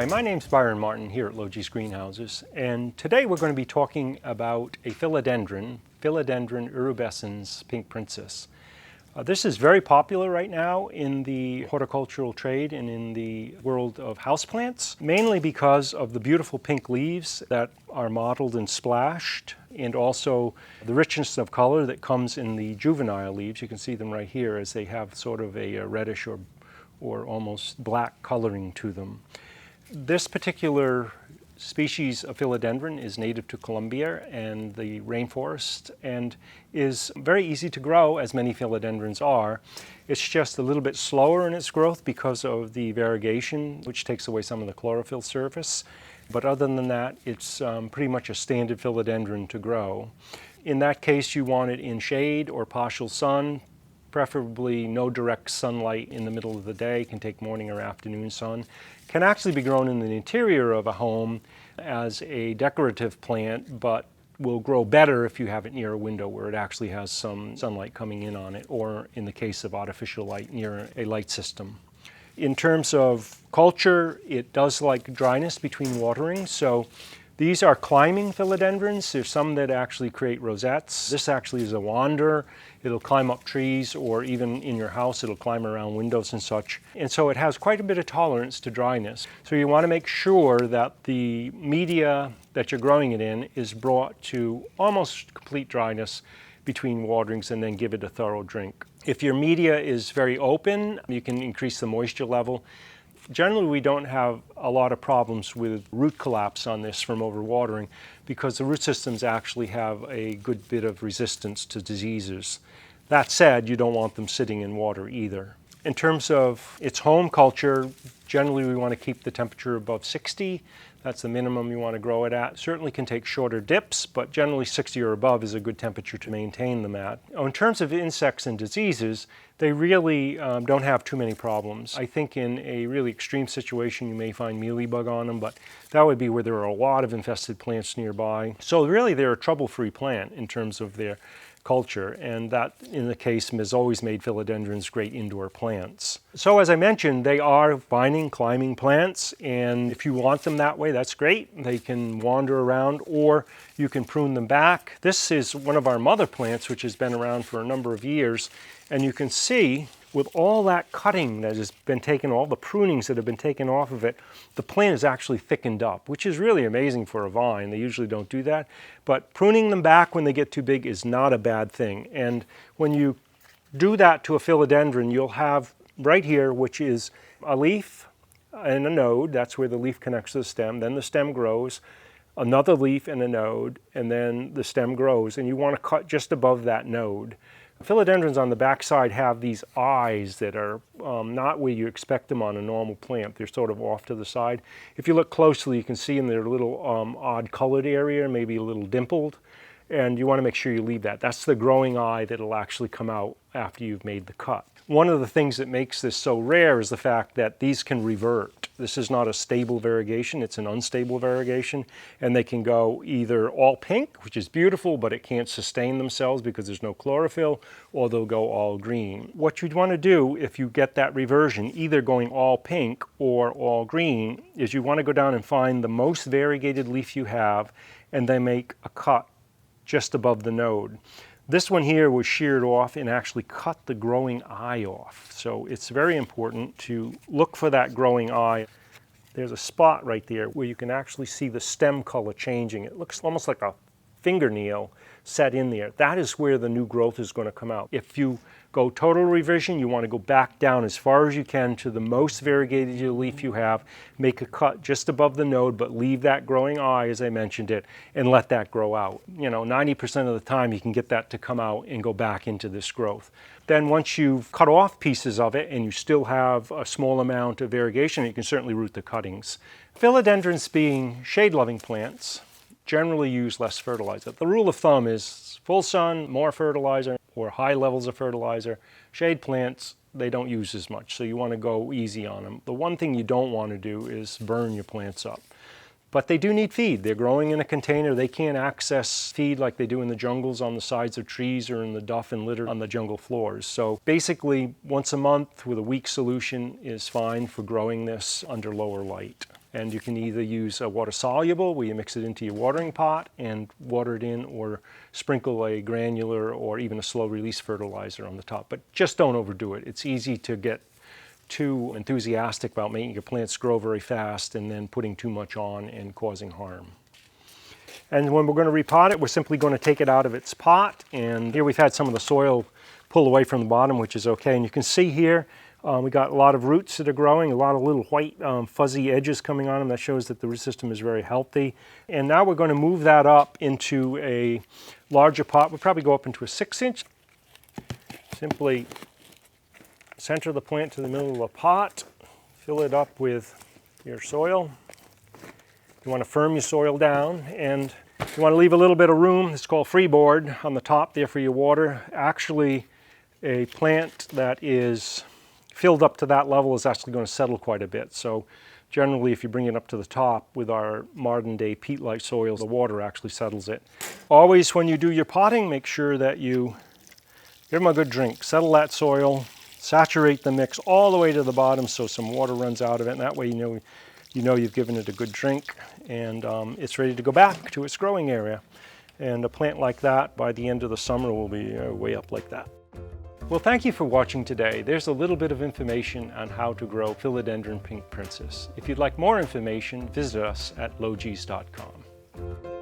Hi, my name's Byron Martin here at Logee's Greenhouses, and today we're going to be talking about a Philodendron erubescens Pink Princess. This is very popular right now in the horticultural trade and in the world of houseplants, mainly because of the beautiful pink leaves that are mottled and splashed, and also the richness of color that comes in the juvenile leaves. You can see them right here as they have sort of a reddish or almost black coloring to them. This particular species of philodendron is native to Colombia and the rainforest and is very easy to grow, as many philodendrons are. It's just a little bit slower in its growth because of the variegation, which takes away some of the chlorophyll surface. But other than that, it's pretty much a standard philodendron to grow. In that case, you want it in shade or partial sun, preferably no direct sunlight in the middle of the day. Can take morning or afternoon sun. Can actually be grown in the interior of a home as a decorative plant, but will grow better if you have it near a window where it actually has some sunlight coming in on it, or in the case of artificial light, near a light system. In terms of culture, it does like dryness between watering, so these are climbing philodendrons. There's some that actually create rosettes. This actually is a wanderer. It'll climb up trees, or even in your house, it'll climb around windows and such. And so it has quite a bit of tolerance to dryness. So you want to make sure that the media that you're growing it in is brought to almost complete dryness between waterings, and then give it a thorough drink. If your media is very open, you can increase the moisture level. Generally, we don't have a lot of problems with root collapse on this from overwatering, because the root systems actually have a good bit of resistance to diseases. That said, you don't want them sitting in water either. In terms of its home culture, generally we want to keep the temperature above 60. That's the minimum you want to grow it at. Certainly can take shorter dips, but generally 60 or above is a good temperature to maintain them at. In terms of insects and diseases, they really don't have too many problems. I think in a really extreme situation you may find mealybug on them, but that would be where there are a lot of infested plants nearby. So really they're a trouble-free plant in terms of their culture, and that in the case has always made philodendrons great indoor plants. So as I mentioned, they are vining, climbing plants, and if you want them that way, that's great. They can wander around, or you can prune them back. This is one of our mother plants, which has been around for a number of years, and you can see with all that cutting that has been taken, all the prunings that have been taken off of it, the plant is actually thickened up, which is really amazing for a vine. They usually don't do that. But pruning them back when they get too big is not a bad thing. And when you do that to a philodendron, you'll have right here, which is a leaf and a node. That's where the leaf connects to the stem. Then the stem grows, another leaf and a node, and then the stem grows. And you want to cut just above that node. Philodendrons on the backside have these eyes that are not where you expect them on a normal plant. They're sort of off to the side. If you look closely, you can see in their little odd colored area, maybe a little dimpled, and you want to make sure you leave that. That's the growing eye that will actually come out after you've made the cut. One of the things that makes this so rare is the fact that these can revert. This is not a stable variegation, it's an unstable variegation, and they can go either all pink, which is beautiful, but it can't sustain themselves because there's no chlorophyll, or they'll go all green. What you'd want to do if you get that reversion, either going all pink or all green, is you want to go down and find the most variegated leaf you have, and then make a cut just above the node. This one here was sheared off and actually cut the growing eye off. So it's very important to look for that growing eye. There's a spot right there where you can actually see the stem color changing. It looks almost like a fingernail set in there. That is where the new growth is going to come out. If you go total revision, you want to go back down as far as you can to the most variegated leaf you have, make a cut just above the node, but leave that growing eye, as I mentioned it, and let that grow out. 90% of the time you can get that to come out and go back into this growth. Then once you've cut off pieces of it and you still have a small amount of variegation, you can certainly root the cuttings. Philodendrons, being shade-loving plants, generally use less fertilizer. The rule of thumb is full sun, more fertilizer, or high levels of fertilizer. Shade plants, they don't use as much, so you want to go easy on them. The one thing you don't want to do is burn your plants up. But they do need feed. They're growing in a container. They can't access feed like they do in the jungles on the sides of trees or in the duff and litter on the jungle floors. So basically, once a month with a weak solution is fine for growing this under lower light. And you can either use a water soluble, where you mix it into your watering pot and water it in, or sprinkle a granular or even a slow release fertilizer on the top. But just don't overdo it. It's easy to get too enthusiastic about making your plants grow very fast and then putting too much on and causing harm. And when we're going to repot it, we're simply going to take it out of its pot. And here we've had some of the soil pull away from the bottom, which is okay. And you can see here, we got a lot of roots that are growing, a lot of little white fuzzy edges coming on them. That shows that the root system is very healthy. And now we're going to move that up into a larger pot. We'll probably go up into a 6-inch. Simply center the plant to the middle of the pot, fill it up with your soil. You want to firm your soil down, and you want to leave a little bit of room. It's called freeboard on the top there for your water. Actually, a plant that is filled up to that level is actually going to settle quite a bit. So generally, if you bring it up to the top with our modern day peat-like soils, the water actually settles it. Always when you do your potting, make sure that you give them a good drink. Settle that soil, saturate the mix all the way to the bottom so some water runs out of it, and that way you know you've given it a good drink, and it's ready to go back to its growing area. And a plant like that, by the end of the summer, will be way up like that. Well, thank you for watching today. There's a little bit of information on how to grow Philodendron Pink Princess. If you'd like more information, visit us at logees.com.